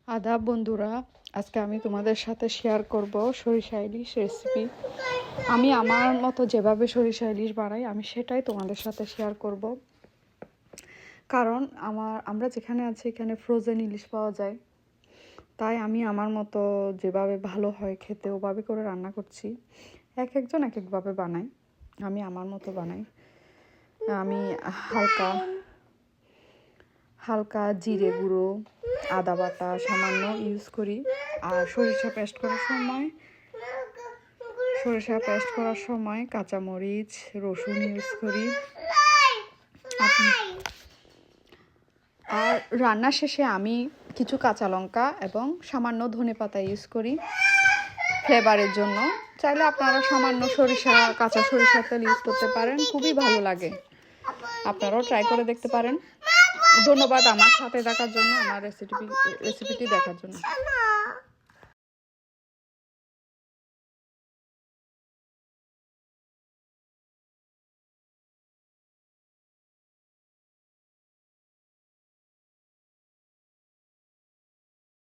আদাব বন্ধুরা, আজকে আমি তোমাদের সাথে শেয়ার করব সরিষা ইলিশ রেসিপি। আমি আমার মতো যেভাবে সরিষা ইলিশ বানাই আমি সেটাই তোমাদের সাথে শেয়ার করব। কারণ আমরা যেখানে আছি এখানে ফ্রোজেন ইলিশ পাওয়া যায়, তাই আমি আমার মতো যেভাবে ভালো হয় খেতে ওভাবে করে রান্না করছি। একজন এক একভাবে বানাই, আমি আমার মতো বানাই। আমি হালকা হালকা জিরে গুঁড়ো, আদা বাটা সামান্য ইউজ করি। আর সরিষা পেস্ট করার সময় কাঁচামরিচ, রসুন ইউজ করি। আর রান্না শেষে আমি কিছু কাঁচা লঙ্কা এবং সামান্য ধনেপাতা ইউজ করি ফ্লেভারের জন্য। চাইলে আপনারা সামান্য কাঁচা সরিষার তেল ইউজ করতে পারেন, খুবই ভালো লাগে। আপনারাও ট্রাই করে দেখতে পারেন। ধন্যবাদ আমার সাথে থাকার জন্য, আমার রেসিপিটি দেখার জন্য।